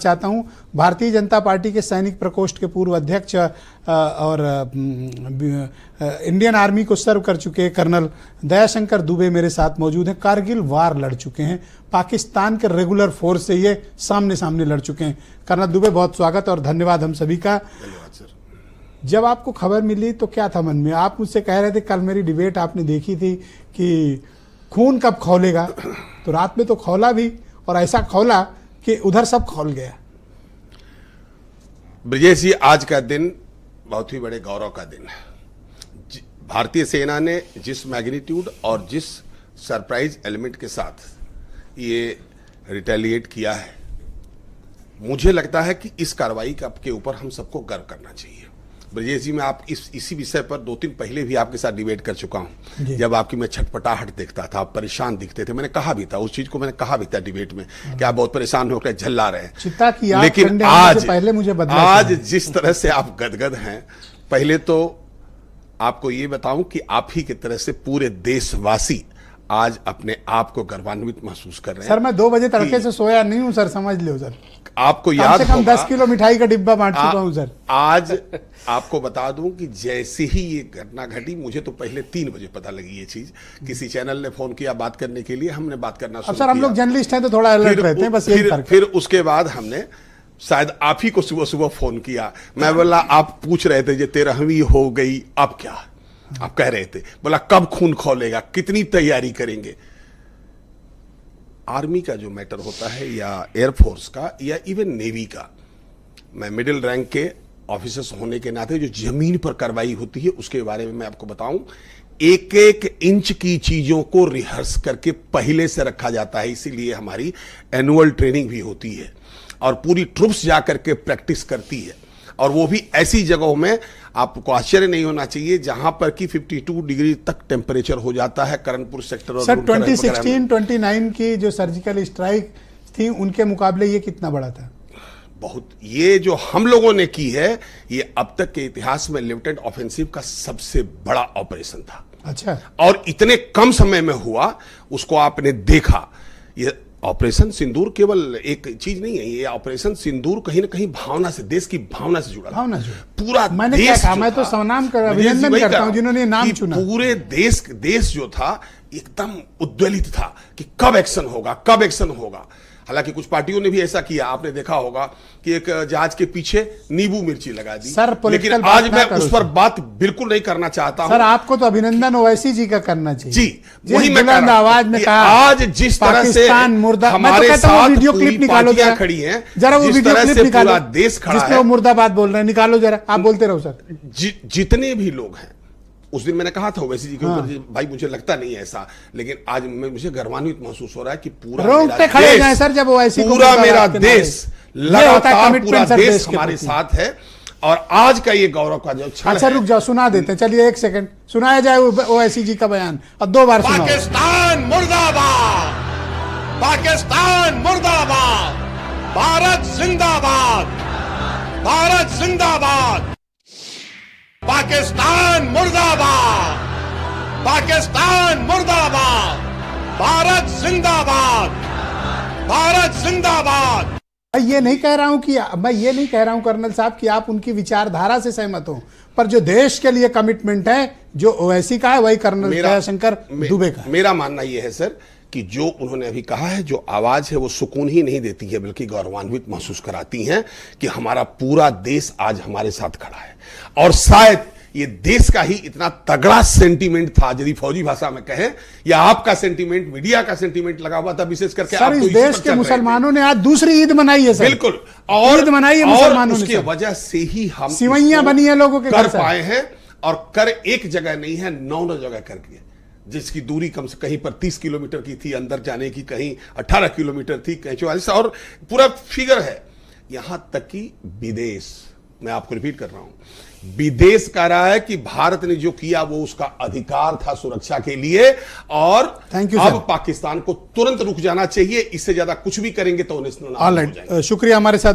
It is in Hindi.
चाहता हूं भारतीय जनता पार्टी के सैनिक प्रकोष्ठ के पूर्व अध्यक्ष और इंडियन आर्मी को सर्व कर चुके कर्नल दयाशंकर दुबे मेरे साथ मौजूद हैं। कारगिल वार लड़ चुके हैं, पाकिस्तान के रेगुलर फोर्स से ये सामने सामने लड़ चुके हैं। कर्नल दुबे, बहुत स्वागत और धन्यवाद हम सभी का। धन्यवाद सर। जब आपको खबर मिली तो क्या था मन में? आप मुझसे कह रहे थे, कल मेरी डिबेट आपने देखी थी कि खून कब खौलेगा, तो रात में तो खौला भी और ऐसा खौला कि उधर सब खौल गया। ब्रजेश जी, आज का दिन बहुत ही बड़े गौरव का दिन है। भारतीय सेना ने जिस मैग्नीट्यूड और जिस सरप्राइज एलिमेंट के साथ ये रिटेलिएट किया है, मुझे लगता है कि इस कार्रवाई के ऊपर हम सबको गर्व करना चाहिए। ब्रजेश जी, मैं आप इसी विषय पर 2 दिन पहले भी आपके साथ डिबेट कर चुका हूं। जब आपकी मैं छटपटाहट देखता था, आप परेशान दिखते थे, मैंने कहा भी था उस चीज को, मैंने कहा भी था डिबेट में कि आप बहुत परेशान होकर झल्ला रहे हैं। लेकिन आज जिस तरह से आप गदगद हैं, पहले तो आपको ये बताऊं कि आप ही की तरह से पूरे देशवासी आज अपने आप को गर्वान्वित महसूस कर रहे हैं। सर, मैं 2 बजे तड़के से सोया नहीं हूं सर, समझ लो सर। आपको याद होगा, 10 किलो मिठाई का डिब्बा बांट चुका हूं सर। आज आपको बता दूं कि जैसे ही ये घटना घटी, मुझे तो पहले 3 बजे पता लगी ये चीज। किसी चैनल ने फोन किया बात करने के लिए, हमने बात करना शुरू किया। सर, हम लोग जर्नलिस्ट हैं तो थोड़ा अलर्ट रहते हैं, बस यही फर्क है। फिर उसके बाद हमने शायद आप ही को सुबह सुबह फोन किया। मैं बोला, आप पूछ रहे थे, ये 13वीं हो गई, अब क्या आप कह रहे थे? बोला कब खून खौलेगा, कितनी तैयारी करेंगे। आर्मी का जो मैटर होता है या एयरफोर्स का या इवन नेवी का, मैं मिडिल रैंक के ऑफिसर्स होने के नाते जो जमीन पर कार्रवाई होती है उसके बारे में मैं आपको बताऊं, एक एक इंच की चीजों को रिहर्स करके पहले से रखा जाता है। इसीलिए हमारी एनुअल ट्रेनिंग भी होती है और पूरी ट्रुप्स जाकर के प्रैक्टिस करती है, और वो भी ऐसी जगहों में, आपको आश्चर्य नहीं होना चाहिए, जहां पर कि 52 डिग्री तक टेम्परेचर हो जाता है। करणपुर सेक्टर और सर 2016-29 की जो सर्जिकल स्ट्राइक थी, उनके मुकाबले ये कितना बड़ा था? बहुत। ये जो हम लोगों ने की है, ये अब तक के इतिहास में लिमिटेड ऑफेंसिव का सबसे बड़ा ऑपरेशन था। अच्छा। और इतने कम समय में हुआ, उसको आपने देखा। ये ऑपरेशन सिंदूर केवल एक चीज नहीं है, ये ऑपरेशन सिंदूर कहीं ना कहीं भावना से, देश की भावना से जुड़ा, भावना से पूरा मैंने देश क्या कहा, मैं तो सनाम कर अभिनंदन करता हूं जिन्होंने नाम चुना। पूरे देश जो था एकदम उद्वेलित था कि कब एक्शन होगा, कब एक्शन होगा। हालांकि कुछ पार्टियों ने भी ऐसा किया, आपने देखा होगा कि एक जहाज के पीछे नींबू मिर्ची लगा दी। सर, लेकिन आज मैं उस पर बात बिल्कुल नहीं करना चाहता हूं। सर, आपको तो अभिनंदन ओवैसी जी का करना चाहिए। जी, वही मैं कह रहा हूं आवाज में कहा, आज जिस तरह से हमारे साथ वीडियो क्लिप निकालो पार्टियां खड़ी हैं, जरा वो वीडियो क्लिप निकालो, पूरा देश खड़ा है, वो मुर्दाबाद बोल रहे हैं, निकालो जरा, आप बोलते रहो सर। जितने भी लोग हैं, उस दिन मैंने कहा था ओवैसी जी के ऊपर, भाई मुझे लगता नहीं है ऐसा, लेकिन आज मुझे गर्वान्वित महसूस हो रहा है कि पूरा खड़े जाएं सर, जब ओवैसी पूरा मेरा देश लगातार पूरा देश हमारे साथ है। और आज का ये गौरव का जो क्षण, अच्छा रुक जाओ, सुना देते हैं, चलिए 1 सेकंड सुनाया जाए ओवैसी जी का बयान, और 2 बार सुनाओ। पाकिस्तान मुर्दाबाद, पाकिस्तान मुर्दाबाद, भारत जिंदाबाद, भारत जिंदाबाद, पाकिस्तान मुर्दाबाद, पाकिस्तान मुर्दाबाद, भारत जिंदाबाद, भारत जिंदाबाद। मैं ये नहीं कह रहा हूं कर्नल साहब कि आप उनकी विचारधारा से सहमत हो, पर जो देश के लिए कमिटमेंट है, जो ओवैसी का है, वही कर्नल दयाशंकर दुबे का है। मेरा मानना यह है सर कि जो उन्होंने अभी कहा है, जो आवाज है, वो सुकून ही नहीं देती है, बल्कि गौरवान्वित महसूस कराती हैं कि हमारा पूरा देश आज हमारे साथ खड़ा है। और शायद ये देश का ही इतना तगड़ा सेंटीमेंट था, यदि फौजी भाषा में कहें, या आपका सेंटीमेंट, मीडिया का सेंटीमेंट लगा हुआ था, विशेष करके सर, इस देश के मुसलमानों ने आज दूसरी ईद मनाई है सर। बिल्कुल, और ईद मनाई है मुसलमानों ने, उसकी वजह से ही हम सिवैयां बनी है लोगों के कर पाए हैं। और कर एक जगह नहीं है, 9 जगह करके, जिसकी दूरी कम से कहीं पर 30 किलोमीटर की थी अंदर जाने की, कहीं 18 किलोमीटर थी, कहीं 44, और पूरा फिगर है। यहां तक कि विदेश, मैं आपको रिपीट कर रहा हूं, विदेश कह रहा है कि भारत ने जो किया वो उसका अधिकार था सुरक्षा के लिए, और अब पाकिस्तान को तुरंत रुक जाना चाहिए। इससे ज्यादा कुछ भी करेंगे तो नेशनल। शुक्रिया हमारे साथ।